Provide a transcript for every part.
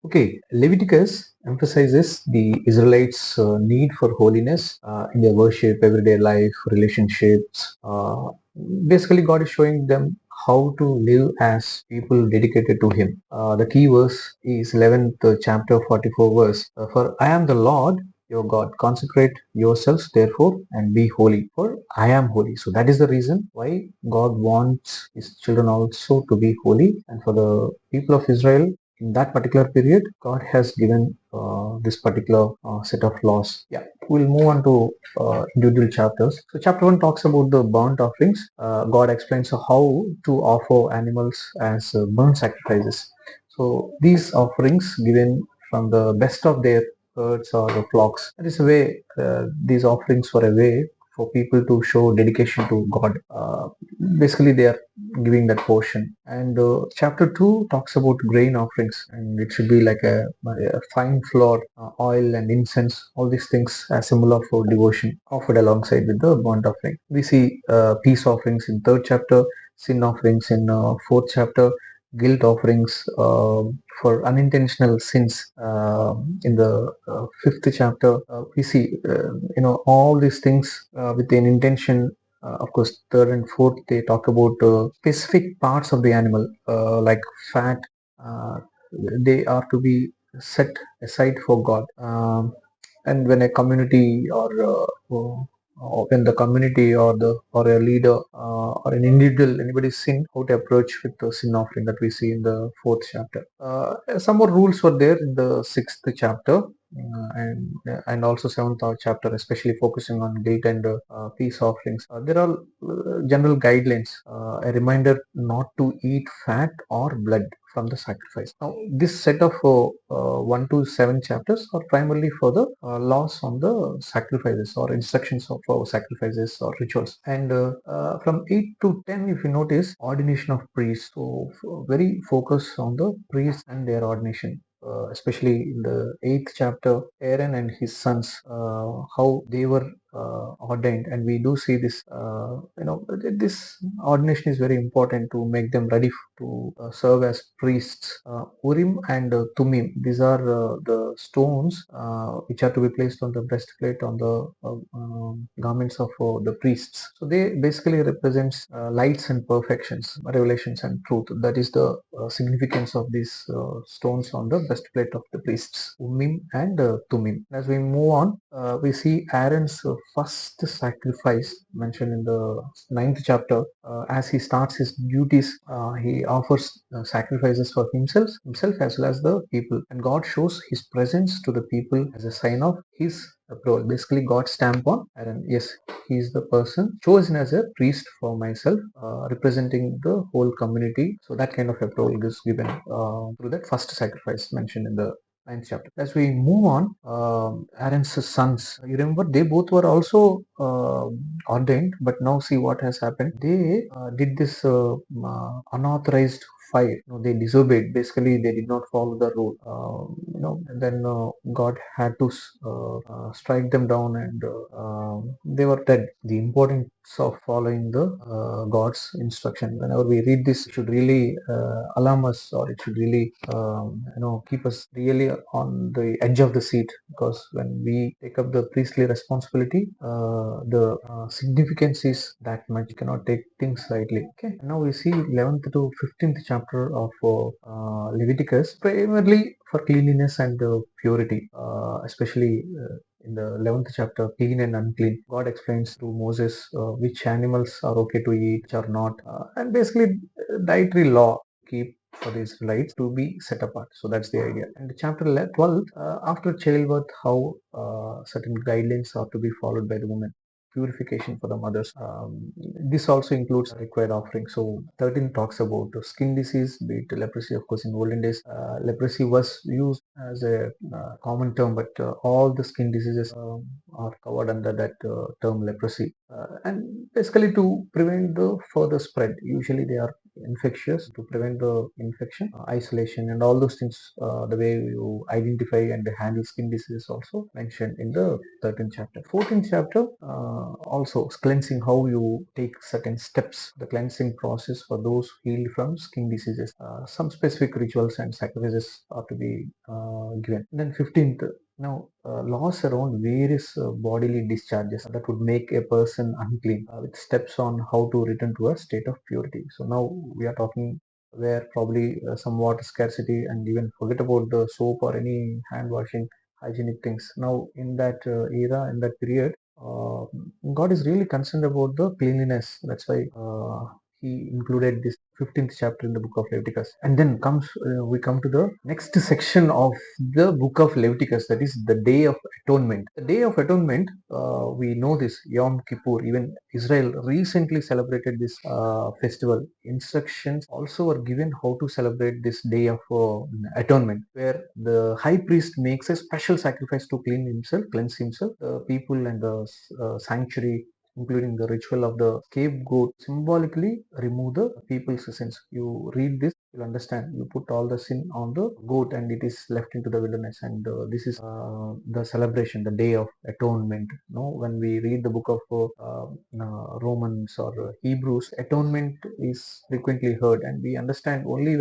Okay, Leviticus emphasizes the Israelites' need for holiness in their worship, everyday life, relationships. Basically, God is showing them how to live as people dedicated to Him. The key verse is 11th chapter 44 verse. For I am the Lord your God. Consecrate yourselves therefore and be holy, for I am holy. So that is the reason why God wants His children also to be holy. And for the people of Israel, in that particular period, God has given this particular set of laws. Yeah, we'll move on to individual chapters. So chapter 1 talks about the burnt offerings. God explains how to offer animals as burnt sacrifices. So these offerings given from the best of their herds or the flocks. That is a way, these offerings were a way for people to show dedication to God. Basically, they are giving that portion. And chapter 2 talks about grain offerings, and it should be like a fine flour, oil, and incense. All these things as symbol of devotion offered alongside with the burnt offering. We see peace offerings in third chapter, sin offerings in fourth chapter, guilt offerings for unintentional sins in the fifth chapter. We see all these things with an intention. Of course, third and fourth, they talk about specific parts of the animal, like fat. Uh, they are to be set aside for God. And when a community or when the community or a leader or an individual, anybody sin, how to approach with the sin offering that we see in the fourth chapter. Some more rules were there in the sixth chapter. And also seventh chapter, especially focusing on guilt and peace offerings. There are general guidelines, a reminder not to eat fat or blood from the sacrifice. Now, this set of 1 to 7 chapters are primarily for the laws on the sacrifices or instructions of sacrifices or rituals. And from 8 to 10, if you notice, ordination of priests. So, very focused on the priests and their ordination. Especially in the 8th chapter, Aaron and his sons, how they were ordained, and we do see this. This ordination is very important to make them ready to serve as priests. Urim and Tumim, these are the stones which are to be placed on the breastplate on the garments of the priests. So they basically represents lights and perfections, revelations and truth. That is the significance of these stones on the breastplate of the priests, Urim and Tumim. As we move on, we see Aaron's first sacrifice mentioned in the 9th chapter. As he starts his duties, he offers sacrifices for himself as well as the people. And God shows his presence to the people as a sign of his approval. Basically, God's stamp on Aaron. Yes, he is the person chosen as a priest for myself, representing the whole community. So that kind of approval is given through that first sacrifice mentioned in the 9th chapter. As we move on, Aaron's sons, you remember they both were also ordained, but now see what has happened. They did this unauthorized fire. They disobeyed. Basically, they did not follow the rule. And then God had to strike them down, and they were dead. The importance of following the God's instruction. Whenever we read this, it should really alarm us, or it should really keep us really on the edge of the seat, because when we take up the priestly responsibility, the significance is that much. You cannot take things lightly. Okay, now we see 11th to 15th chapter of Leviticus, primarily for cleanliness and purity, especially in the 11th chapter, clean and unclean. God explains to Moses which animals are okay to eat, which are not, and basically dietary law keep for the Israelites to be set apart. So that's the idea. And chapter 12, after childbirth, how certain guidelines are to be followed by the woman. Purification for the mothers. This also includes required offering. So 13 talks about skin disease, be it leprosy. Of course, in olden days, leprosy was used as a common term, but all the skin diseases are covered under that term leprosy. And basically to prevent the further spread, usually they are infectious, to prevent the infection, isolation, and all those things. The way you identify and handle skin disease also mentioned in the 13th chapter. 14th chapter also cleansing, how you take certain steps, the cleansing process for those healed from skin diseases. Some specific rituals and sacrifices are to be given. Then 15th, now, laws around various bodily discharges that would make a person unclean, with steps on how to return to a state of purity. So now we are talking where probably some water scarcity, and even forget about the soap or any hand washing hygienic things. Now in that era, in that period, God is really concerned about the cleanliness. That's why he included this 15th chapter in the book of Leviticus. And then we come to the next section of the book of Leviticus, that is the Day of Atonement. The Day of Atonement, we know this, Yom Kippur. Even Israel recently celebrated this festival. Instructions also were given how to celebrate this Day of Atonement, where the high priest makes a special sacrifice to cleanse himself, the people, and the sanctuary, including the ritual of the scapegoat, symbolically remove the people's sins. You read this, you'll understand. You put all the sin on the goat, and it is left into the wilderness. And this is the celebration, the Day of Atonement. When we read the book of Romans or Hebrews, atonement is frequently heard, and we understand only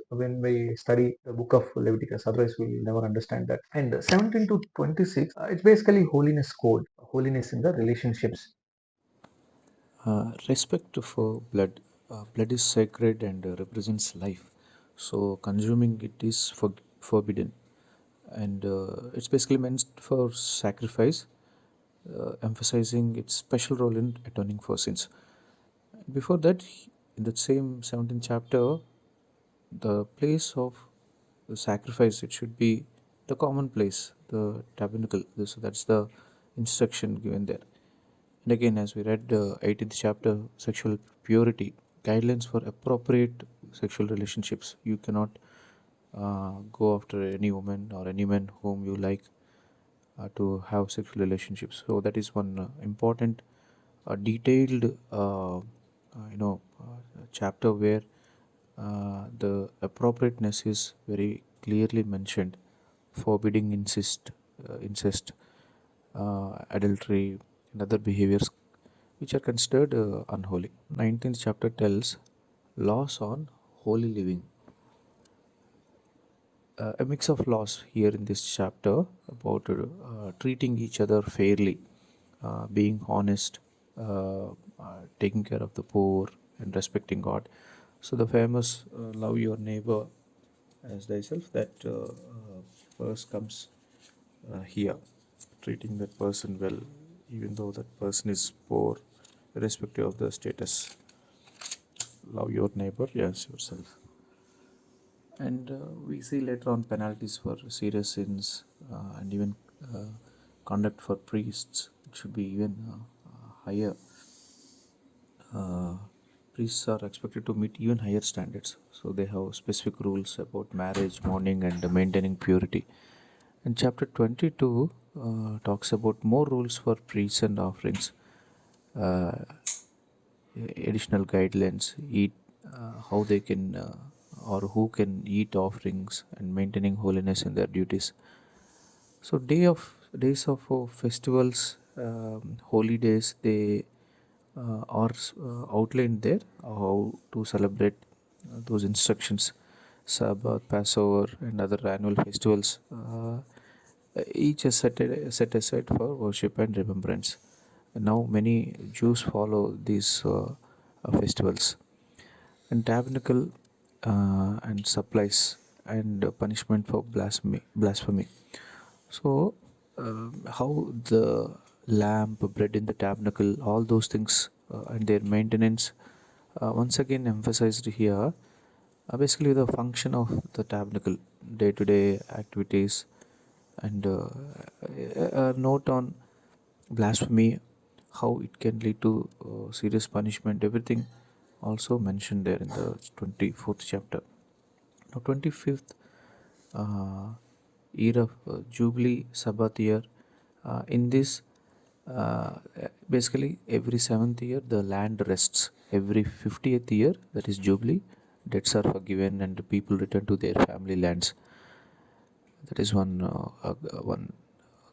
when we study the book of Leviticus. Otherwise, we'll never understand that. And 17 to 26, it's basically holiness code, holiness in the relationships. Respect for blood. Blood is sacred and represents life. So consuming it is forbidden. And it's basically meant for sacrifice, emphasizing its special role in atoning for sins. Before that, in that same 17th chapter, the place of the sacrifice, it should be the common place, the tabernacle. So that's the instruction given there. And again, as we read the 18th chapter, sexual purity, guidelines for appropriate sexual relationships. You cannot go after any woman or any man whom you like to have sexual relationships. So that is one important, detailed, chapter where the appropriateness is very clearly mentioned, forbidding incest, adultery, and other behaviors which are considered unholy. 19th chapter tells laws on holy living. A mix of laws here in this chapter about treating each other fairly, being honest, taking care of the poor, and respecting God. So the famous love your neighbor as thyself, that verse comes here, treating that person well, even though that person is poor, irrespective of the status. Love your neighbor, yes, yourself. And we see later on penalties for serious sins, and even conduct for priests. It should be even higher. Uh, Priests are expected to meet even higher standards, so they have specific rules about marriage, mourning, and maintaining purity. And chapter 22 talks about more rules for priests and offerings, uh, additional guidelines, eat, how they can or who can eat offerings, and maintaining holiness in their duties. So days of festivals, holy days, they are outlined there, how to celebrate those instructions. Sabbath, Passover, and other annual festivals, each is set aside for worship and remembrance. Now many Jews follow these festivals. And tabernacle and supplies, and punishment for blasphemy. So how the lamp, bread in the tabernacle, all those things, and their maintenance, once again emphasized here. Basically the function of the tabernacle, day-to-day activities, and a note on blasphemy, how it can lead to serious punishment, everything also mentioned there in the 24th chapter. Now 25th year of Jubilee Sabbath year. In this, Basically, every seventh year the land rests. Every 50th year, that is Jubilee, debts are forgiven and the people return to their family lands. That is one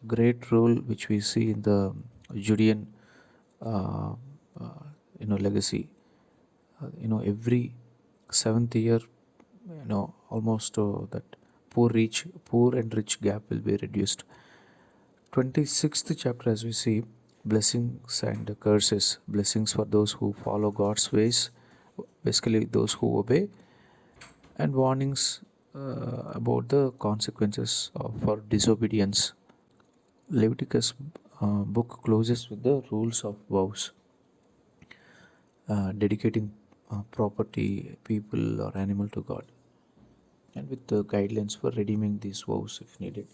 great rule which we see in the Judean, uh, legacy. Every seventh year, almost that poor and rich gap will be reduced. 26th chapter, as we see, blessings and curses. Blessings for those who follow God's ways, basically those who obey, and warnings about the consequences for disobedience. Leviticus book closes with the rules of vows, dedicating property, people, or animal to God, and with the guidelines for redeeming these vows if needed.